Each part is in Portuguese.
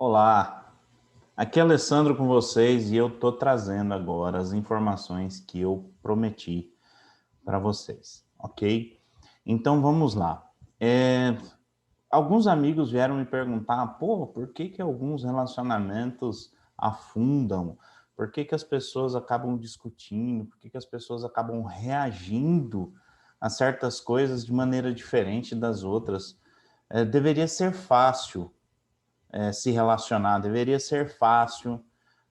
Olá, aqui é Alessandro com vocês e eu estou trazendo agora as informações que eu prometi para vocês, ok? Então vamos lá. Alguns amigos vieram me perguntar, pô, por que que alguns relacionamentos afundam? Por que que as pessoas acabam discutindo? Por que que as pessoas acabam reagindo a certas coisas de maneira diferente das outras? Deveria ser fácil se relacionar, deveria ser fácil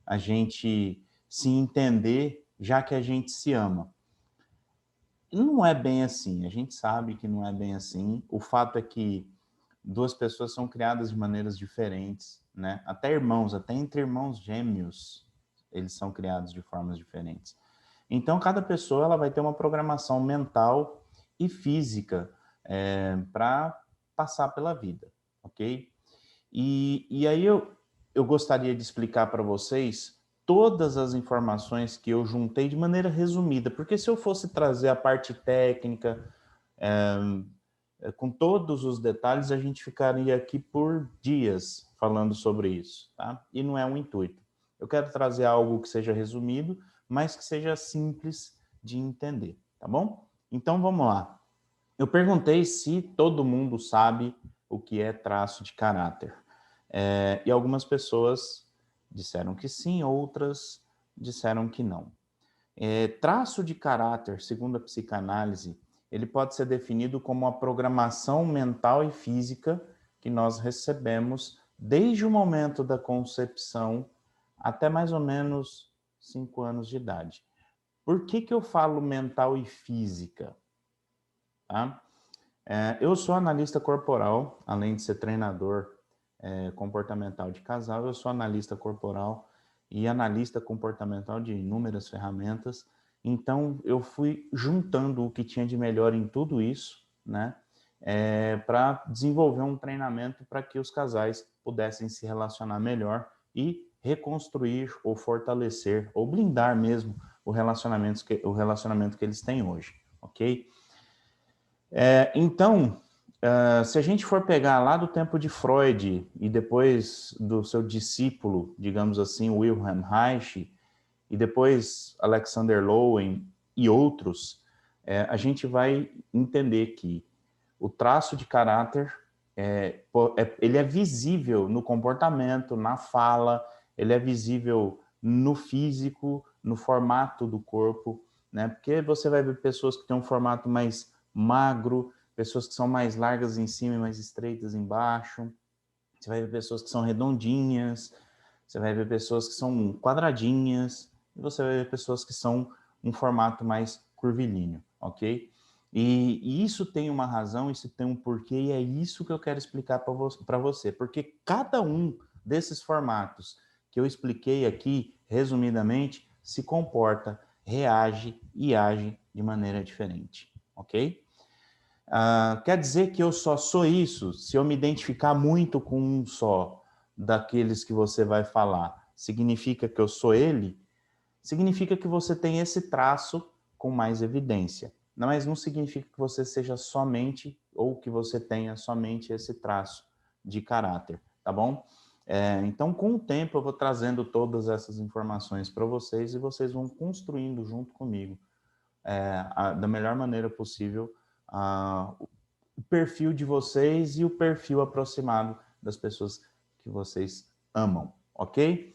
a gente se entender, já que a gente se ama. Não é bem assim, a gente sabe que não é bem assim. O fato é que duas pessoas são criadas de maneiras diferentes, né? Até irmãos, até entre irmãos gêmeos, eles são criados de formas diferentes. Então, cada pessoa ela vai ter uma programação mental e física para passar pela vida, ok? E aí eu gostaria de explicar para vocês todas as informações que eu juntei de maneira resumida, porque se eu fosse trazer a parte técnica, com todos os detalhes, a gente ficaria aqui por dias falando sobre isso, tá? E não é um intuito. Eu quero trazer algo que seja resumido, mas que seja simples de entender, tá bom? Então vamos lá. Eu perguntei se todo mundo sabe o que é traço de caráter. E algumas pessoas disseram que sim, outras disseram que não. Traço de caráter, segundo a psicanálise, ele pode ser definido como a programação mental e física que nós recebemos desde o momento da concepção até mais ou menos 5 anos de idade. Por que que eu falo mental e física? Tá? Eu sou analista corporal, além de ser treinador comportamental de casal, eu sou analista corporal e analista comportamental de inúmeras ferramentas. Então, eu fui juntando o que tinha de melhor em tudo isso, né? Para desenvolver um treinamento para que os casais pudessem se relacionar melhor e reconstruir ou fortalecer ou blindar mesmo o relacionamento que eles têm hoje, ok? Então, se a gente for pegar lá do tempo de Freud e depois do seu discípulo, digamos assim, Wilhelm Reich, e depois Alexander Lowen e outros, a gente vai entender que o traço de caráter ele é visível no comportamento, na fala, ele é visível no físico, no formato do corpo, né? Porque você vai ver pessoas que têm um formato mais magro, pessoas que são mais largas em cima e mais estreitas embaixo. Você vai ver pessoas que são redondinhas, você vai ver pessoas que são quadradinhas, e você vai ver pessoas que são um formato mais curvilíneo, ok? E isso tem uma razão, isso tem um porquê, e é isso que eu quero explicar para você, porque cada um desses formatos que eu expliquei aqui, resumidamente, se comporta, reage e age de maneira diferente, ok? Quer dizer que eu só sou isso se eu me identificar muito com um só daqueles que você vai falar. Significa que eu sou ele? Significa que você tem esse traço com mais evidência. Mas não significa que você seja somente ou que você tenha somente esse traço de caráter, tá bom? Então, com o tempo, eu vou trazendo todas essas informações para vocês e vocês vão construindo junto comigo, da melhor maneira possível, o perfil de vocês e o perfil aproximado das pessoas que vocês amam, ok?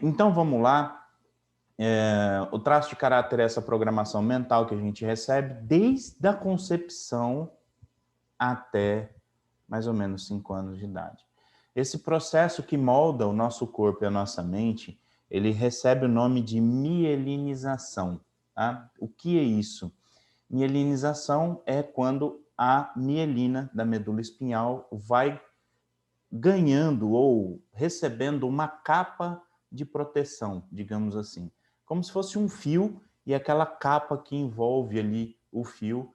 Então vamos lá. O traço de caráter é essa programação mental que a gente recebe desde a concepção até mais ou menos 5 anos de idade. Esse processo que molda o nosso corpo e a nossa mente, ele recebe o nome de mielinização. Tá? O que é isso? Mielinização é quando a mielina da medula espinhal vai ganhando ou recebendo uma capa de proteção, digamos assim. Como se fosse um fio e aquela capa que envolve ali o fio,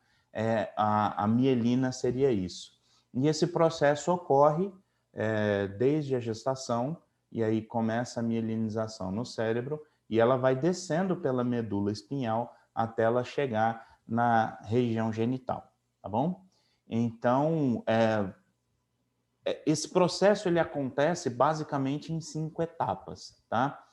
a mielina seria isso. E esse processo ocorre desde a gestação, e aí começa a mielinização no cérebro, e ela vai descendo pela medula espinhal até ela chegar na região genital, tá bom? Então, esse processo ele acontece basicamente em 5 etapas, tá?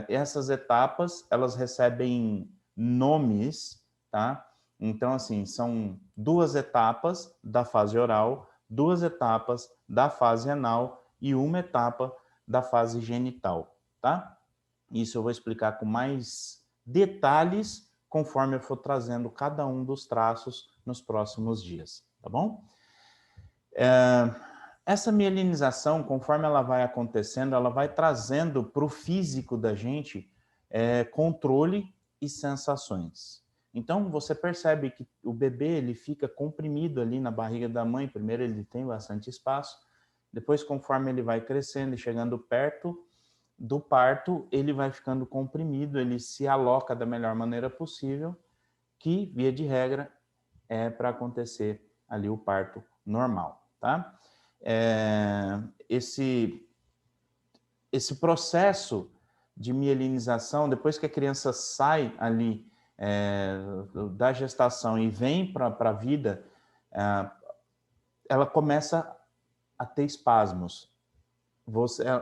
Essas etapas, elas recebem nomes, tá? Então, assim, são 2 etapas da fase oral, 2 etapas da fase anal e 1 etapa da fase genital, tá? Isso eu vou explicar com mais detalhes conforme eu for trazendo cada um dos traços nos próximos dias, tá bom? Essa mielinização, conforme ela vai acontecendo, ela vai trazendo para o físico da gente controle e sensações. Então, você percebe que o bebê ele fica comprimido ali na barriga da mãe. Primeiro ele tem bastante espaço, depois conforme ele vai crescendo e chegando perto do parto, ele vai ficando comprimido, ele se aloca da melhor maneira possível, que, via de regra, é para acontecer ali o parto normal, tá? Esse processo de mielinização, depois que a criança sai ali da gestação e vem para a vida, ela começa a ter espasmos.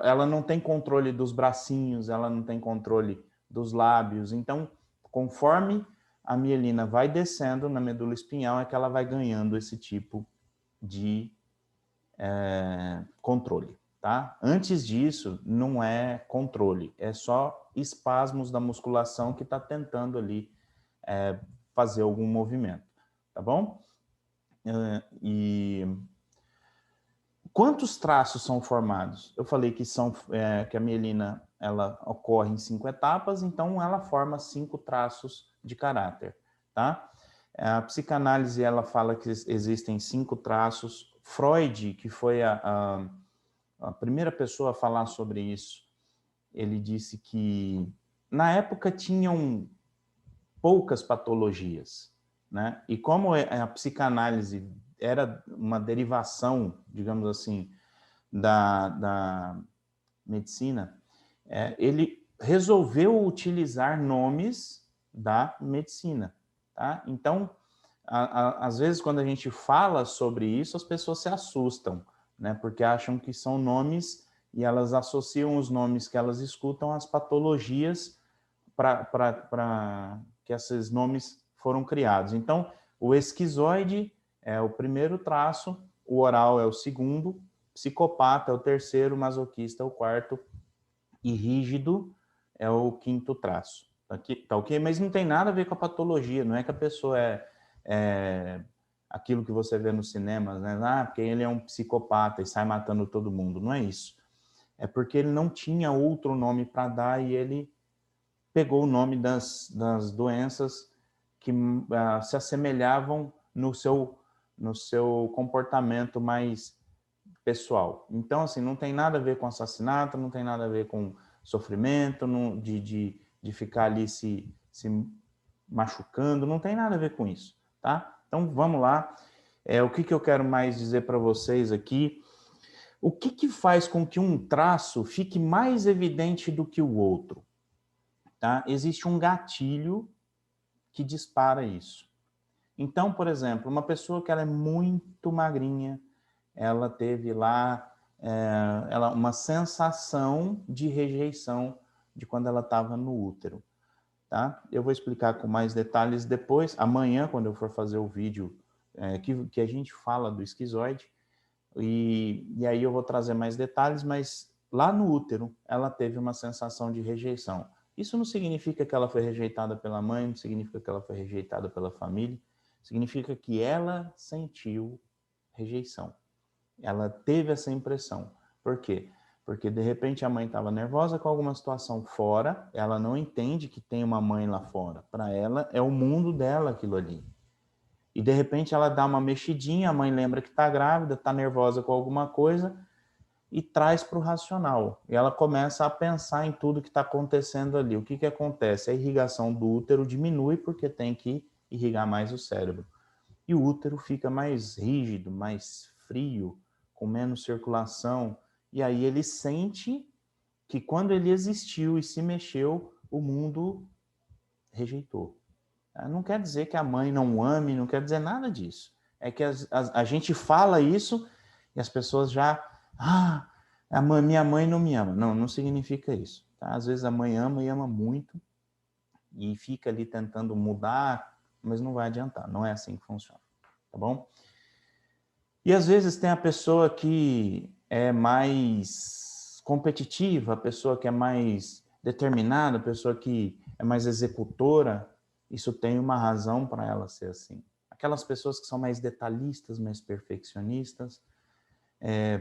Ela não tem controle dos bracinhos, ela não tem controle dos lábios. Então, conforme a mielina vai descendo na medula espinhal, é que ela vai ganhando esse tipo de controle, tá? Antes disso, não é controle, é só espasmos da musculação que está tentando ali fazer algum movimento, tá bom? E quantos traços são formados? Eu falei que que a mielina ela ocorre em 5 etapas, então ela forma 5 traços de caráter, tá? A psicanálise ela fala que existem 5 traços. Freud, que foi a primeira pessoa a falar sobre isso, ele disse que na época tinham poucas patologias, né? E como a psicanálise era uma derivação, digamos assim, da medicina, ele resolveu utilizar nomes da medicina, tá? Então, às vezes, quando a gente fala sobre isso, as pessoas se assustam, né? Porque acham que são nomes e elas associam os nomes que elas escutam às patologias para que esses nomes foram criados. Então, o esquizoide é o primeiro traço, o oral é o segundo, psicopata é o terceiro, masoquista é o quarto e rígido é o quinto traço. Tá ok? Mas não tem nada a ver com a patologia, não é que a pessoa é aquilo que você vê nos cinemas, né? Ah, porque ele é um psicopata e sai matando todo mundo. Não é isso. É porque ele não tinha outro nome para dar e ele pegou o nome das doenças que se assemelhavam no seu comportamento mais pessoal. Então, assim, não tem nada a ver com assassinato, não tem nada a ver com sofrimento, de ficar ali se machucando, não tem nada a ver com isso, tá? Então, vamos lá. O que eu quero mais dizer para vocês aqui? O que faz com que um traço fique mais evidente do que o outro? Tá? Existe um gatilho que dispara isso. Então, por exemplo, uma pessoa que ela é muito magrinha, ela teve lá uma sensação de rejeição de quando ela estava no útero. Tá? Eu vou explicar com mais detalhes depois, amanhã, quando eu for fazer o vídeo que a gente fala do esquizoide, e aí eu vou trazer mais detalhes, mas lá no útero ela teve uma sensação de rejeição. Isso não significa que ela foi rejeitada pela mãe, não significa que ela foi rejeitada pela família, significa que ela sentiu rejeição. Ela teve essa impressão. Por quê? Porque de repente a mãe estava nervosa com alguma situação fora, ela não entende que tem uma mãe lá fora. Para ela é o mundo dela aquilo ali. E de repente ela dá uma mexidinha, a mãe lembra que está grávida, está nervosa com alguma coisa e traz para o racional. E ela começa a pensar em tudo que está acontecendo ali. O que acontece? A irrigação do útero diminui porque tem que irrigar mais o cérebro. E o útero fica mais rígido, mais frio, com menos circulação. E aí ele sente que quando ele existiu e se mexeu, o mundo rejeitou. Não quer dizer que a mãe não ame, não quer dizer nada disso. É que a gente fala isso E as pessoas já, minha mãe não me ama. Não, não significa isso. Tá? Às vezes a mãe ama e ama muito e fica ali tentando mudar, mas não vai adiantar. Não é assim que funciona, tá bom? E às vezes tem a pessoa que é mais competitiva, a pessoa que é mais determinada, a pessoa que é mais executora. Isso tem uma razão para ela ser assim. Aquelas pessoas que são mais detalhistas, mais perfeccionistas,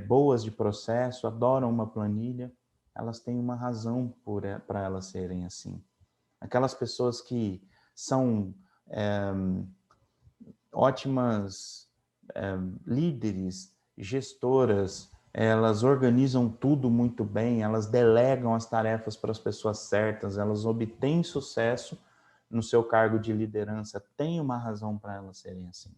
boas de processo, adoram uma planilha, elas têm uma razão para elas serem assim. Aquelas pessoas que são ótimas líderes, gestoras, elas organizam tudo muito bem, elas delegam as tarefas para as pessoas certas, elas obtêm sucesso no seu cargo de liderança, tem uma razão para elas serem assim.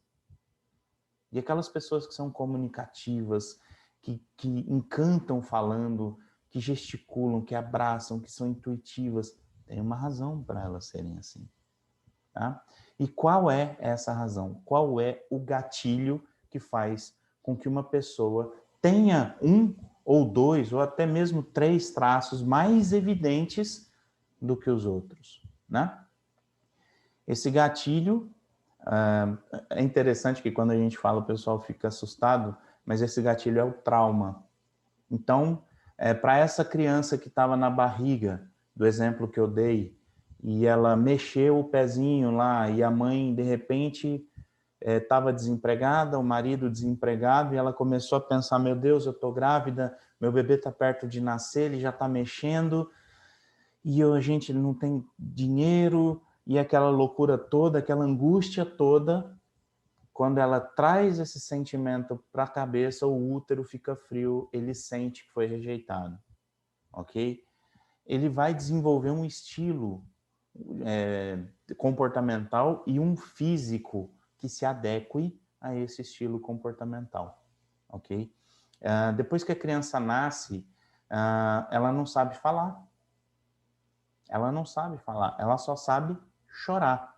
E aquelas pessoas que são comunicativas, que encantam falando, que gesticulam, que abraçam, que são intuitivas, tem uma razão para elas serem assim. Tá? E qual é essa razão? Qual é o gatilho que faz com que uma pessoa tenha um ou dois, ou até mesmo três traços mais evidentes do que os outros? Né? Esse gatilho, é interessante que quando a gente fala o pessoal fica assustado, mas esse gatilho é o trauma. Então, para essa criança que estava na barriga, do exemplo que eu dei, e ela mexeu o pezinho lá, e a mãe, de repente, estava desempregada, o marido desempregado, e ela começou a pensar, meu Deus, eu estou grávida, meu bebê está perto de nascer, ele já está mexendo, e a gente não tem dinheiro, e aquela loucura toda, aquela angústia toda, quando ela traz esse sentimento para a cabeça, o útero fica frio, ele sente que foi rejeitado, ok? Ele vai desenvolver um estilo comportamental e um físico que se adeque a esse estilo comportamental, ok? Depois que a criança nasce, ela não sabe falar. Ela não sabe falar, ela só sabe chorar.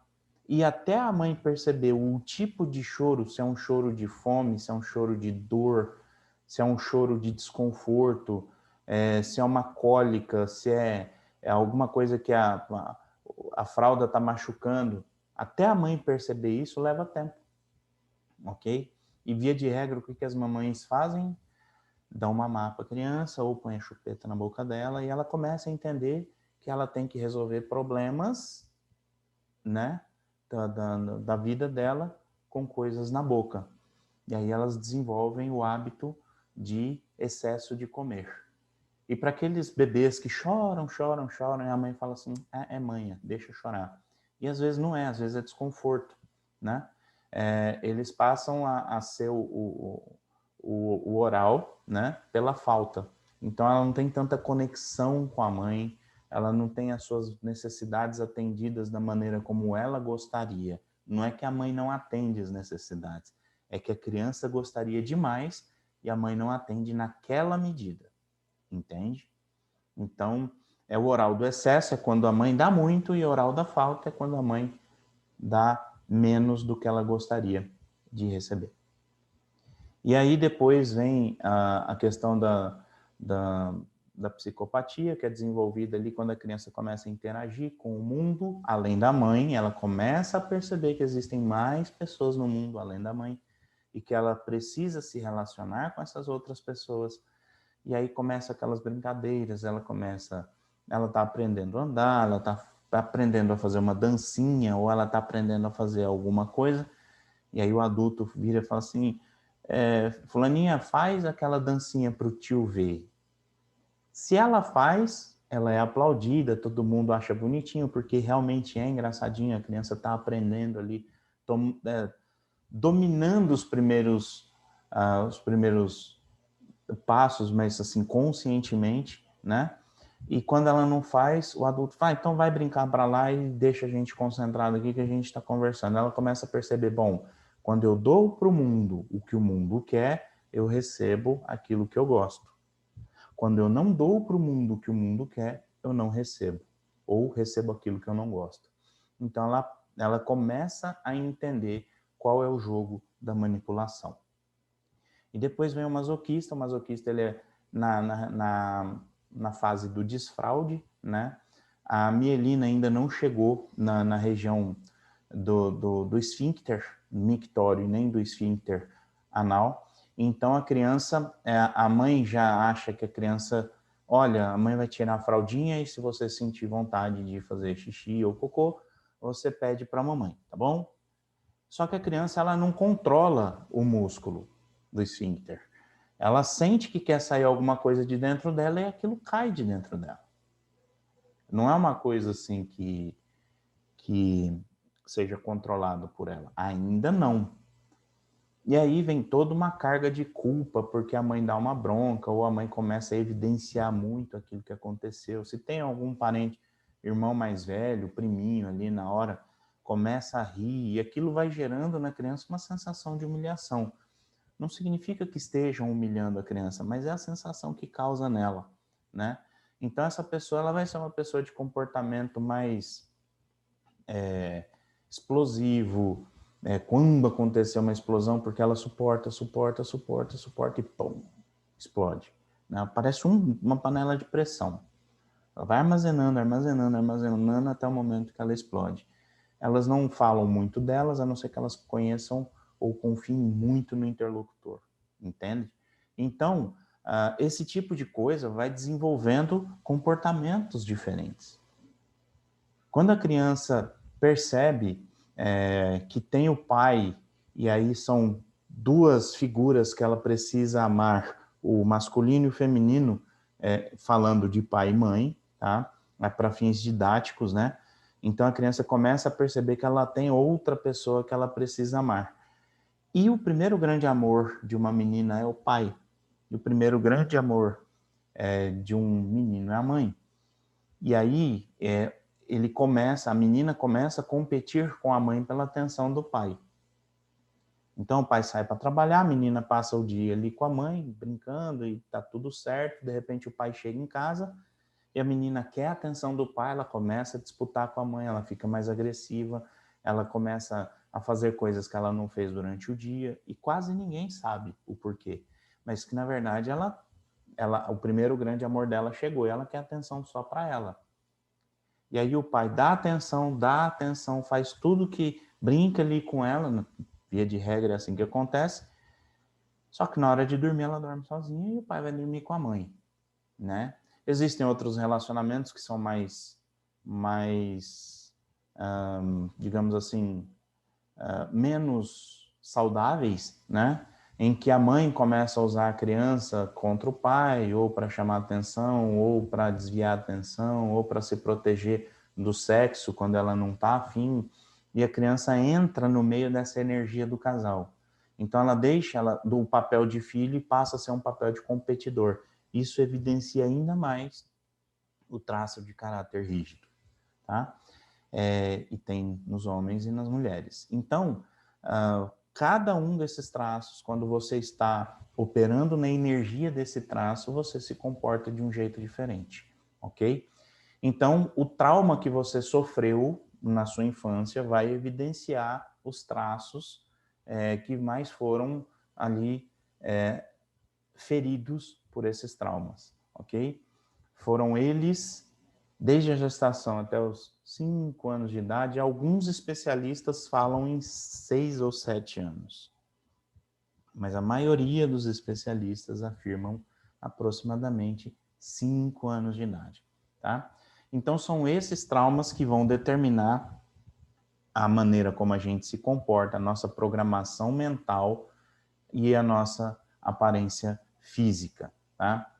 E até a mãe perceber o tipo de choro, se é um choro de fome, se é um choro de dor, se é um choro de desconforto, se é uma cólica, se é alguma coisa que a fralda está machucando, até a mãe perceber isso leva tempo, ok? E via de regra, o que as mamães fazem? Dão uma mamar para a criança ou põe a chupeta na boca dela e ela começa a entender que ela tem que resolver problemas, né, da vida dela com coisas na boca. E aí elas desenvolvem o hábito de excesso de comer. E para aqueles bebês que choram, choram, choram, e a mãe fala assim, é manha, deixa chorar. E às vezes não é, às vezes é desconforto, né? Eles passam a ser o oral, né, pela falta. Então ela não tem tanta conexão com a mãe, ela não tem as suas necessidades atendidas da maneira como ela gostaria. Não é que a mãe não atende as necessidades, é que a criança gostaria demais e a mãe não atende naquela medida, entende? Então, o oral do excesso é quando a mãe dá muito e o oral da falta é quando a mãe dá menos do que ela gostaria de receber. E aí depois vem a questão da psicopatia, que é desenvolvida ali quando a criança começa a interagir com o mundo além da mãe, ela começa a perceber que existem mais pessoas no mundo além da mãe e que ela precisa se relacionar com essas outras pessoas. E aí começa aquelas brincadeiras, ela está aprendendo a andar, ela está aprendendo a fazer uma dancinha, ou ela está aprendendo a fazer alguma coisa, e aí o adulto vira e fala assim, fulaninha, faz aquela dancinha para o tio ver. Se ela faz, ela é aplaudida, todo mundo acha bonitinho, porque realmente é engraçadinho, a criança está aprendendo ali, dominando os primeiros passos, mas assim, conscientemente, né? E quando ela não faz, o adulto fala, então vai brincar para lá e deixa a gente concentrado aqui que a gente está conversando. Ela começa a perceber, bom, quando eu dou para o mundo o que o mundo quer, eu recebo aquilo que eu gosto. Quando eu não dou para o mundo o que o mundo quer, eu não recebo. Ou recebo aquilo que eu não gosto. Então ela começa a entender qual é o jogo da manipulação. E depois vem o masoquista ele é na fase do desfraude, né? A mielina ainda não chegou na região do esfíncter mictório, nem do esfíncter anal. Então a criança, a mãe já acha que a criança, olha, a mãe vai tirar a fraldinha e se você sentir vontade de fazer xixi ou cocô, você pede para a mamãe, tá bom? Só que a criança, ela não controla o músculo do esfíncter. Ela sente que quer sair alguma coisa de dentro dela e aquilo cai de dentro dela. Não é uma coisa assim que seja controlado por ela. Ainda não. E aí vem toda uma carga de culpa, porque a mãe dá uma bronca, ou a mãe começa a evidenciar muito aquilo que aconteceu. Se tem algum parente, irmão mais velho, priminho ali na hora, começa a rir, e aquilo vai gerando na criança uma sensação de humilhação. Não significa que estejam humilhando a criança, mas é a sensação que causa nela, né? Então essa pessoa, ela vai ser uma pessoa de comportamento mais explosivo, quando acontecer uma explosão, porque ela suporta e pum, explode. Né? Parece uma panela de pressão. Ela vai armazenando até o momento que ela explode. Elas não falam muito delas, a não ser que elas conheçam ou confiem muito no interlocutor, entende? Então, esse tipo de coisa vai desenvolvendo comportamentos diferentes. Quando a criança percebe que tem o pai, e aí são duas figuras que ela precisa amar, o masculino e o feminino, falando de pai e mãe, tá? Para fins didáticos, né? Então a criança começa a perceber que ela tem outra pessoa que ela precisa amar. E o primeiro grande amor de uma menina é o pai. E o primeiro grande amor de um menino é a mãe. E aí a menina começa a competir com a mãe pela atenção do pai. Então o pai sai para trabalhar, a menina passa o dia ali com a mãe, brincando e tá tudo certo. De repente o pai chega em casa e a menina quer a atenção do pai, ela começa a disputar com a mãe, ela fica mais agressiva, ela começa a fazer coisas que ela não fez durante o dia e quase ninguém sabe o porquê. Mas que na verdade o primeiro grande amor dela chegou e ela quer atenção só para ela. E aí o pai dá atenção, faz tudo que brinca ali com ela, via de regra é assim que acontece. Só que na hora de dormir ela dorme sozinha e o pai vai dormir com a mãe, né? Existem outros relacionamentos que são mais digamos assim, menos saudáveis, né? Em que a mãe começa a usar a criança contra o pai, ou para chamar atenção, ou para desviar a atenção, ou para se proteger do sexo quando ela não está afim, e a criança entra no meio dessa energia do casal. Então ela deixa do papel de filho e passa a ser um papel de competidor. Isso evidencia ainda mais o traço de caráter rígido, tá? E tem nos homens e nas mulheres. Então, cada um desses traços, quando você está operando na energia desse traço, você se comporta de um jeito diferente, ok? Então, o trauma que você sofreu na sua infância vai evidenciar os traços que mais foram ali feridos por esses traumas, ok? Foram eles, desde a gestação até os 5 anos de idade, alguns especialistas falam em 6 ou 7 anos. Mas a maioria dos especialistas afirmam aproximadamente 5 anos de idade, tá? Então são esses traumas que vão determinar a maneira como a gente se comporta, a nossa programação mental e a nossa aparência física, tá?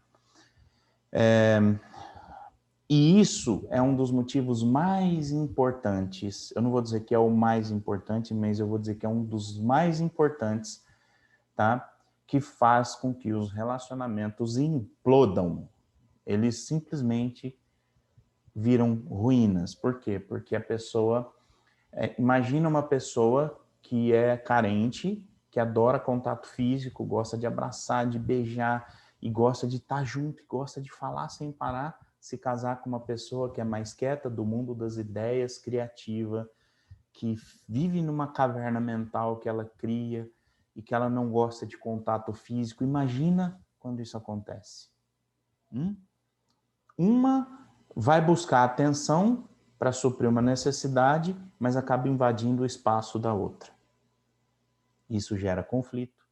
E isso é um dos motivos mais importantes. Eu não vou dizer que é o mais importante, mas eu vou dizer que é um dos mais importantes, tá? Que faz com que os relacionamentos implodam. Eles simplesmente viram ruínas. Por quê? Porque a pessoa... imagina uma pessoa que é carente, que adora contato físico, gosta de abraçar, de beijar, e gosta de estar junto, e gosta de falar sem parar, se casar com uma pessoa que é mais quieta, do mundo das ideias, criativa, que vive numa caverna mental que ela cria, e que ela não gosta de contato físico. Imagina quando isso acontece. Uma vai buscar atenção para suprir uma necessidade, mas acaba invadindo o espaço da outra. Isso gera conflito.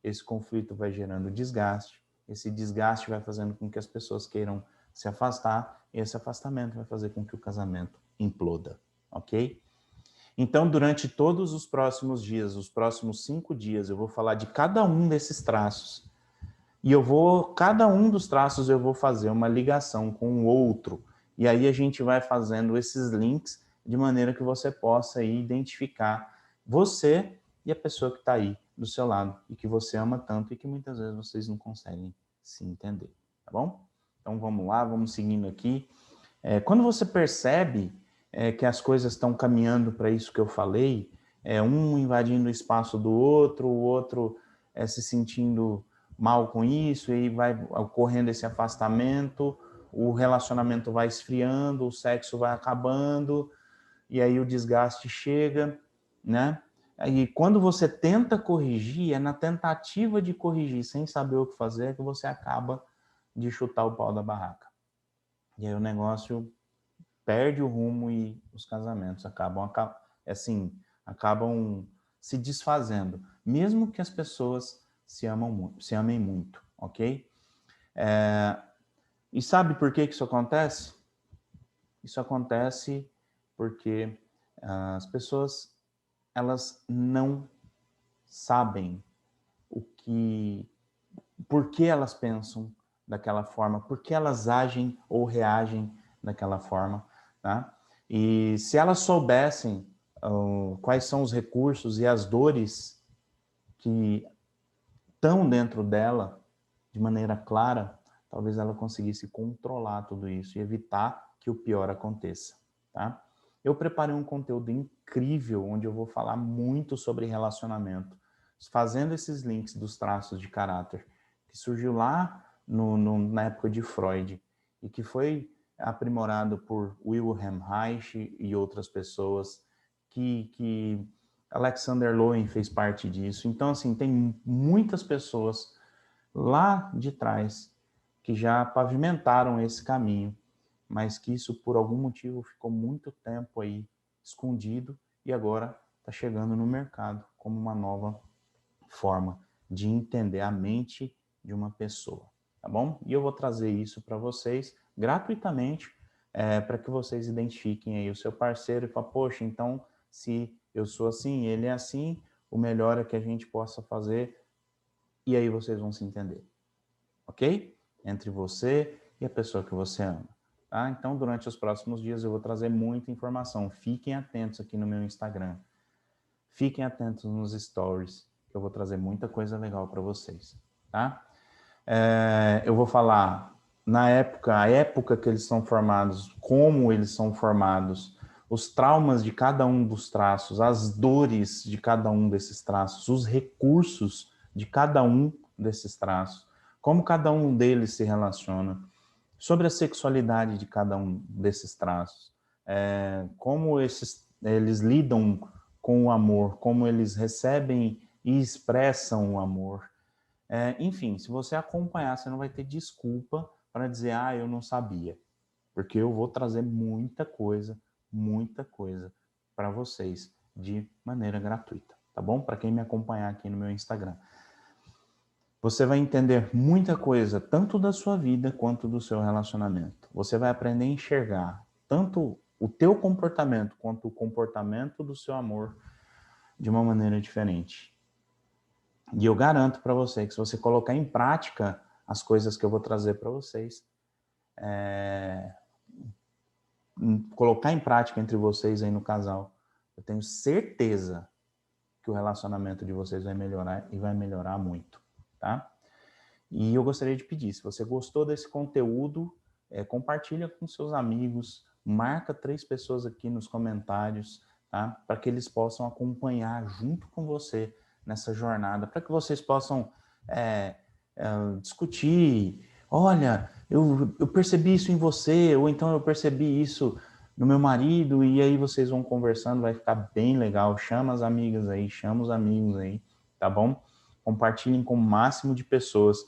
Esse conflito vai gerando desgaste. Esse desgaste vai fazendo com que as pessoas queiram se afastar, e esse afastamento vai fazer com que o casamento imploda, ok? Então, durante todos os próximos dias, os próximos 5 dias, eu vou falar de cada um desses traços. E cada um dos traços eu vou fazer uma ligação com o outro. E aí a gente vai fazendo esses links de maneira que você possa aí identificar você e a pessoa que está aí do seu lado e que você ama tanto e que muitas vezes vocês não conseguem se entender, tá bom? Então vamos lá, vamos seguindo aqui. Quando você percebe que as coisas estão caminhando para isso que eu falei, um invadindo o espaço do outro, o outro se sentindo mal com isso, e vai ocorrendo esse afastamento, o relacionamento vai esfriando, o sexo vai acabando, e aí o desgaste chega, né? E quando você tenta corrigir, é na tentativa de corrigir, sem saber o que fazer, que você acaba de chutar o pau da barraca. E aí o negócio perde o rumo e os casamentos acabam se desfazendo, mesmo que as pessoas se amem muito, ok? E sabe por que isso acontece? Isso acontece porque as pessoas, elas não sabem por que elas pensam daquela forma, por que elas agem ou reagem daquela forma, tá? E se elas soubessem quais são os recursos e as dores que estão dentro dela de maneira clara, talvez ela conseguisse controlar tudo isso e evitar que o pior aconteça, tá? Eu preparei um conteúdo incrível onde eu vou falar muito sobre relacionamento, fazendo esses links dos traços de caráter, que surgiu lá na época de Freud e que foi aprimorado por Wilhelm Reich e outras pessoas, que Alexander Lowen fez parte disso. Então, assim, tem muitas pessoas lá de trás que já pavimentaram esse caminho, mas que isso, por algum motivo, ficou muito tempo aí escondido e agora está chegando no mercado como uma nova forma de entender a mente de uma pessoa, tá bom? E eu vou trazer isso para vocês gratuitamente, para que vocês identifiquem aí o seu parceiro e falem, poxa, então, se eu sou assim, ele é assim, o melhor é que a gente possa fazer, e aí vocês vão se entender, ok? Entre você e a pessoa que você ama. Tá? Então, durante os próximos dias eu vou trazer muita informação. Fiquem atentos aqui no meu Instagram. Fiquem atentos nos stories, que eu vou trazer muita coisa legal para vocês. Tá? Eu vou falar a época que eles são formados, como eles são formados, os traumas de cada um dos traços, as dores de cada um desses traços, os recursos de cada um desses traços, como cada um deles se relaciona, sobre a sexualidade de cada um desses traços, como eles lidam com o amor, como eles recebem e expressam o amor. Enfim, se você acompanhar, você não vai ter desculpa para dizer, eu não sabia, porque eu vou trazer muita coisa para vocês de maneira gratuita, tá bom? Para quem me acompanhar aqui no meu Instagram. Você vai entender muita coisa, tanto da sua vida quanto do seu relacionamento. Você vai aprender a enxergar tanto o teu comportamento quanto o comportamento do seu amor de uma maneira diferente. E eu garanto para você que se você colocar em prática as coisas que eu vou trazer para vocês, colocar em prática entre vocês aí no casal, eu tenho certeza que o relacionamento de vocês vai melhorar e vai melhorar muito, tá? E eu gostaria de pedir, se você gostou desse conteúdo, compartilha com seus amigos, marca 3 pessoas aqui nos comentários, tá? Para que eles possam acompanhar junto com você nessa jornada, para que vocês possam discutir, olha, eu percebi isso em você, ou então eu percebi isso no meu marido, e aí vocês vão conversando, vai ficar bem legal. Chama as amigas aí, chama os amigos aí, tá bom? compartilhem com o máximo de pessoas.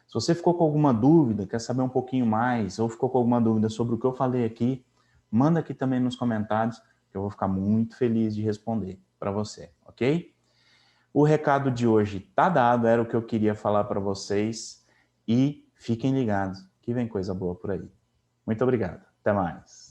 Se você ficou com alguma dúvida, quer saber um pouquinho mais, ou ficou com alguma dúvida sobre o que eu falei aqui, manda aqui também nos comentários, que eu vou ficar muito feliz de responder para você, ok? O recado de hoje tá dado, era o que eu queria falar para vocês, e fiquem ligados, que vem coisa boa por aí. Muito obrigado, até mais.